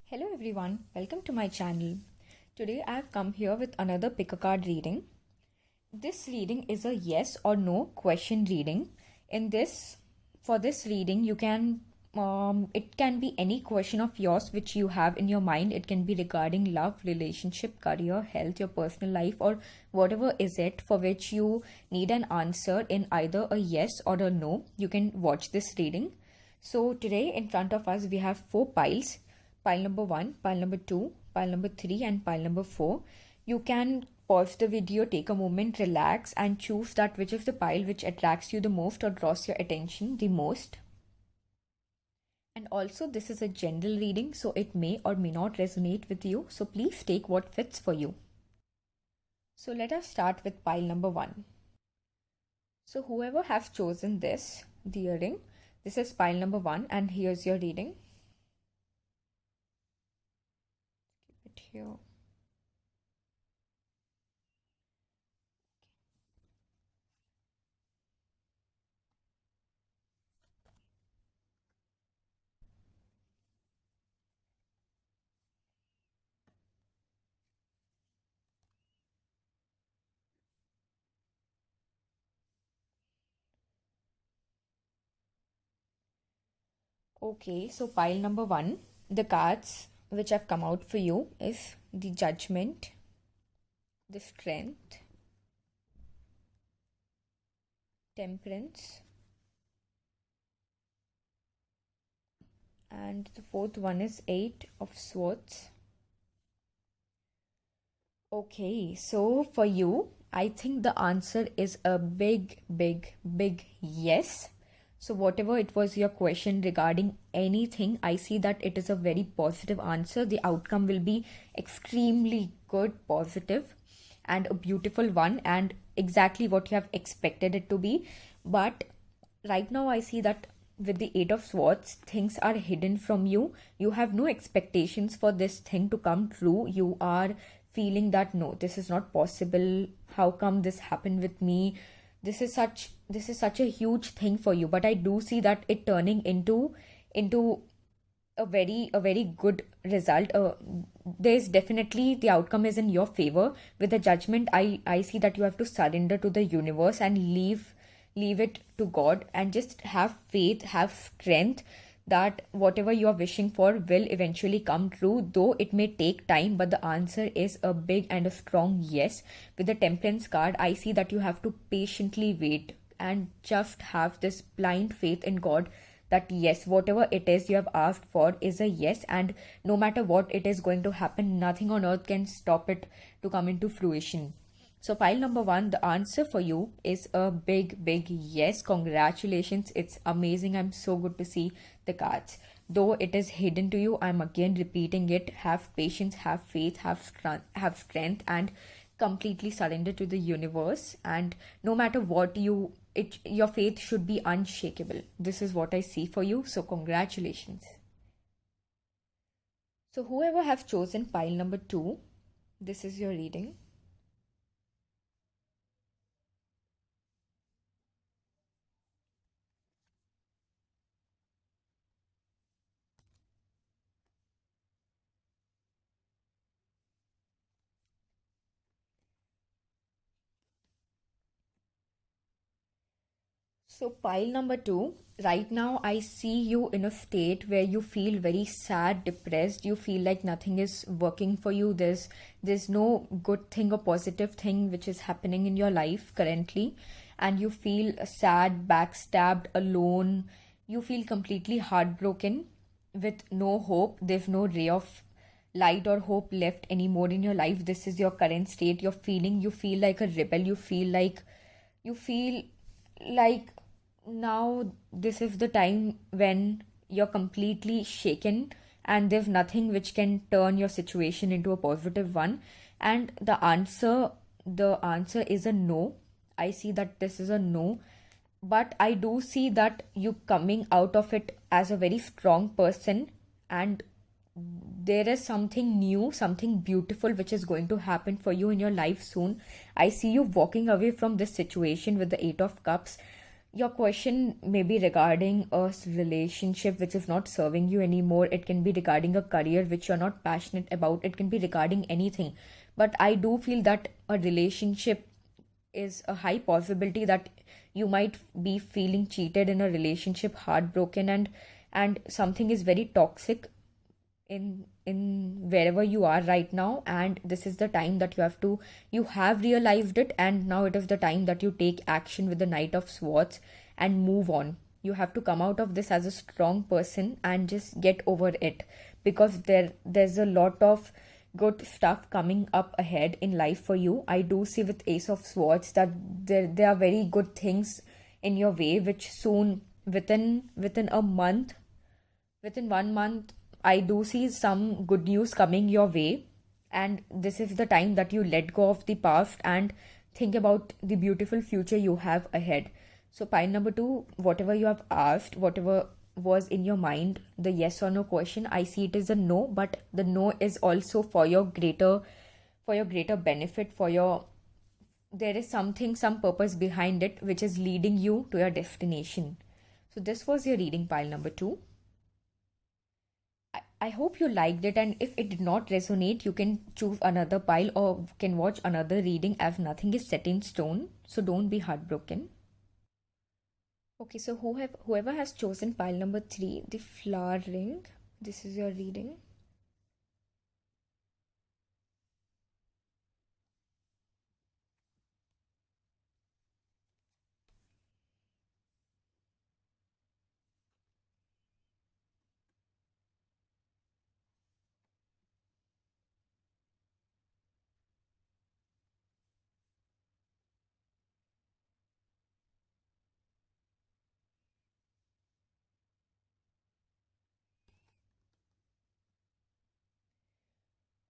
Hello everyone, welcome to my channel. Today I have come here with another pick a card reading. This reading is a yes or no question reading. For this reading, it can be any question of yours which you have in your mind. It can be regarding love, relationship, career, health, your personal life, or whatever is it for which you need an answer in either a yes or a no. You can watch this reading. So today in front of us we have 4 piles. Pile number 1, pile number 2, pile number 3 and pile number 4. You can pause the video, take a moment, relax and choose that which is the pile which attracts you the most or draws your attention the most. And also this is a general reading, so it may or may not resonate with you. So please take what fits for you. So let us start with pile number 1. So whoever has chosen this, the earring, this is pile number 1 and here's your reading. Here. Okay, so pile number 1, the cards which have come out for you is the Judgment, the Strength, Temperance, and the fourth one is 8 of Swords. Okay, so for you, I think the answer is a big yes. So whatever it was your question regarding anything, I see that it is a very positive answer. The outcome will be extremely good, positive, and a beautiful one, and exactly what you have expected it to be. But right now I see that with the 8 of Swords, things are hidden from you. You have no expectations for this thing to come true. You are feeling that no, this is not possible. How come this happened with me? This is such a huge thing for you. But I do see that it turning into a very good result. There's definitely the outcome is in your favor. With the Judgment, I see that you have to surrender to the universe and leave it to God and just have faith, have strength that whatever you are wishing for will eventually come true, though it may take time. But the answer is a big and a strong yes. With the Temperance card, I see that you have to patiently wait and just have this blind faith in God that yes, whatever it is you have asked for is a yes, and no matter what it is going to happen, nothing on earth can stop it to come into fruition. So pile number 1, the answer for you is a big yes. Congratulations. It's amazing. I'm so good to see the cards. Though it is hidden to you, I'm again repeating it. Have patience, have faith, have strength, and completely surrender to the universe. And no matter what your faith should be unshakable. This is what I see for you. So congratulations. So whoever have chosen pile number 2, this is your reading. So pile number 2, right now I see you in a state where you feel very sad, depressed. You feel like nothing is working for you. There's no good thing or positive thing which is happening in your life currently, and you feel sad, backstabbed, alone. You feel completely heartbroken with no hope. There's no ray of light or hope left anymore in your life. This is your current state. You feel like a rebel. You feel like now this is the time when you're completely shaken and there's nothing which can turn your situation into a positive one. And the answer is a no. I see that this is a no, but I do see that you coming out of it as a very strong person, and there is something new, something beautiful which is going to happen for you in your life soon. I see you walking away from this situation with the 8 of Cups. your question may be regarding a relationship which is not serving you anymore. It can be regarding a career which you're not passionate about. It can be regarding anything. But I do feel that a relationship is a high possibility that you might be feeling cheated in a relationship, heartbroken, and something is very toxic in wherever you are right now, and this is the time that you have realized it, and now it is the time that you take action with the Knight of Swords and move on. You have to come out of this as a strong person and just get over it, because there's a lot of good stuff coming up ahead in life for you. I do see with Ace of Swords that there are very good things in your way, which soon, within a month, within 1 month, I do see some good news coming your way. And this is the time that you let go of the past and think about the beautiful future you have ahead. So, pile number two, whatever you have asked, whatever was in your mind, the yes or no question, I see it is a no, but the no is also for your greater benefit, for your, there is something, some purpose behind it, which is leading you to your destination. So, this was your reading, pile number two. I hope you liked it, and if it did not resonate, you can choose another pile or can watch another reading, as nothing is set in stone. So don't be heartbroken. Okay, so whoever has chosen pile number three, the flower ring, this is your reading.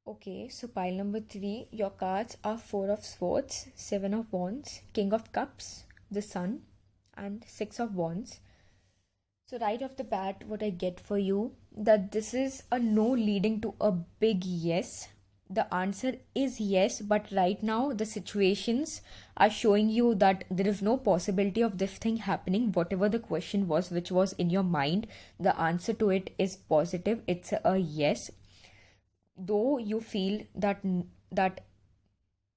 Okay, so pile number three, your cards are Four of Swords, Seven of Wands, King of Cups, the Sun, and Six of Wands. So right off the bat, what I get for you, that this is a no leading to a big yes. The answer is yes, but right now the situations are showing you that there is no possibility of this thing happening. Whatever the question was, which was in your mind, the answer to it is positive. It's a yes. Though you feel that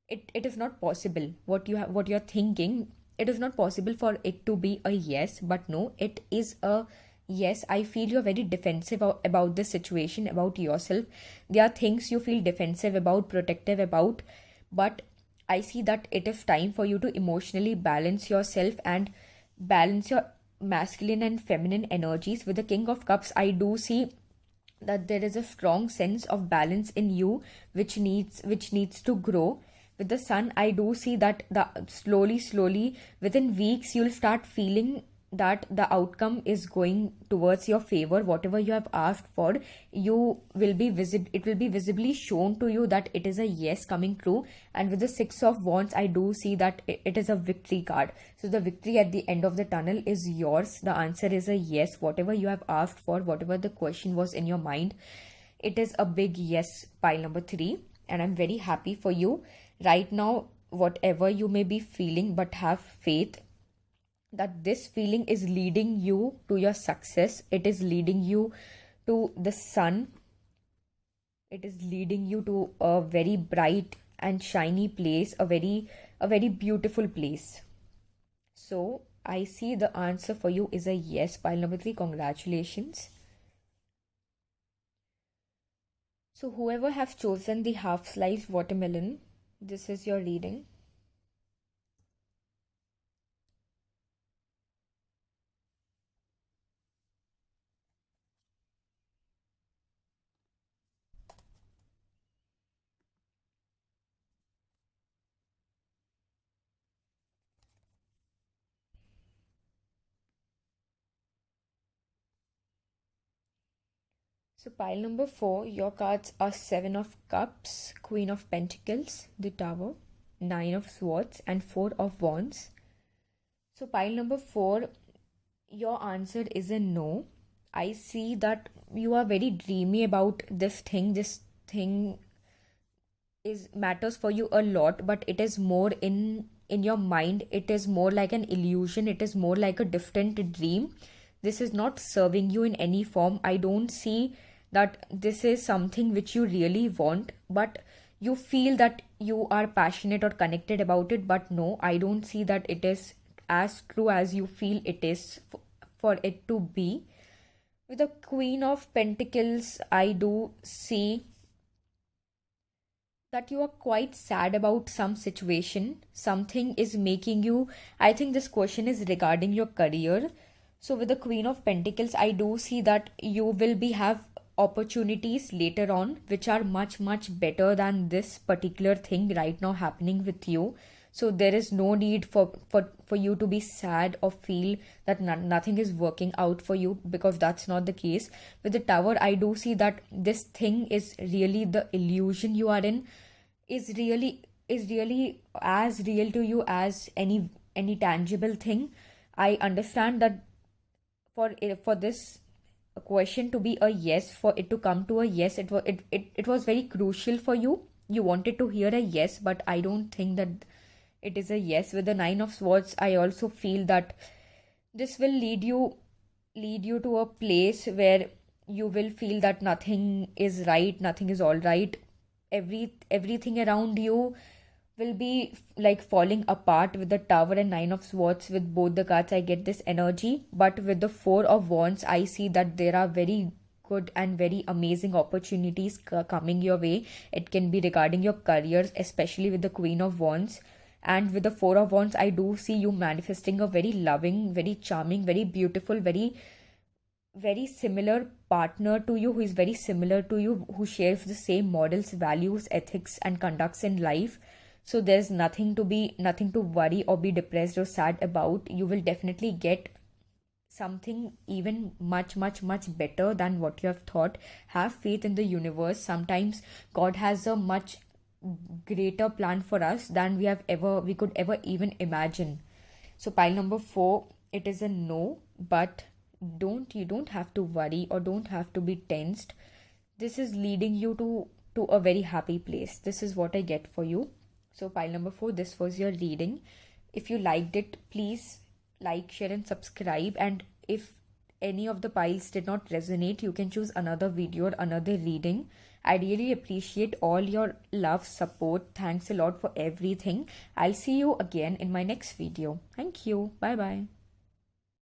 it is not possible, what you're thinking, it is not possible for it to be a yes, but no, it is a yes. I feel you're very defensive about this situation, about yourself. There are things you feel defensive about, protective about, but I see that it is time for you to emotionally balance yourself and balance your masculine and feminine energies. With the King of Cups, I do see that there is a strong sense of balance in you, which needs to grow. With the Sun, I do see that the slowly within weeks you'll start feeling that the outcome is going towards your favor. Whatever you have asked for, it will be visibly shown to you that it is a yes coming true. And with the Six of Wands, I do see that it is a victory card. So the victory at the end of the tunnel is yours. The answer is a yes. Whatever you have asked for, whatever the question was in your mind, it is a big yes, pile number three. And I'm very happy for you right now. Whatever you may be feeling, but have faith that this feeling is leading you to your success. It is leading you to the sun. It is leading you to a very bright and shiny place, a very beautiful place. So I see the answer for you is a yes, pile number three. Congratulations. So whoever have chosen the half sliced watermelon, this is your reading. So pile number four, your cards are Seven of Cups, Queen of Pentacles, the Tower, Nine of Swords, and Four of Wands. So pile number four, your answer is a no. I see that you are very dreamy about this thing. This thing is matters for you a lot, but it is more in in your mind, it is more like an illusion, it is more like a different dream. This is not serving you in any form. I don't see that this is something which you really want, but you feel that you are passionate or connected about it. But no, I don't see that it is as true as you feel it is for it to be. With the Queen of Pentacles, I do see that you are quite sad about some situation. Something is making you, I think this question is regarding your career. So with the Queen of Pentacles, I do see that you will be have opportunities later on which are much better than this particular thing right now happening with you. So there is no need for you to be sad or feel that nothing is working out for you, because that's not the case. With the Tower, I do see that this thing is really, the illusion you are in is really as real to you as any tangible thing. I understand that for this question to be a yes, for it to come to a yes, it was very crucial for you. You wanted to hear a yes, but I don't think that it is a yes. With the Nine of Swords, I also feel that this will lead you to a place where you will feel that nothing is right, nothing is all right. Everything around you will be like falling apart. With the Tower and Nine of Swords, with both the cards, I get this energy. But with the Four of Wands, I see that there are very good and very amazing opportunities coming your way. It can be regarding your careers, especially with the Queen of Wands. And with the Four of Wands, I do see you manifesting a very loving, very charming, very beautiful, very similar partner to you, who is very similar to you, who shares the same models, values, ethics, and conducts in life. So there's nothing to worry or be depressed or sad about. You will definitely get something even much better than what you have thought. Have faith in the universe. Sometimes God has a much greater plan for us than we could ever even imagine. So pile number 4, it is a no, but you don't have to worry or don't have to be tensed. This is leading you to a very happy place. This is what I get for you. So pile number 4, this was your reading. If you liked it, please like, share and subscribe. And if any of the piles did not resonate, you can choose another video or another reading. I really appreciate all your love, support. Thanks a lot for everything. I'll see you again in my next video. Thank you. Bye bye.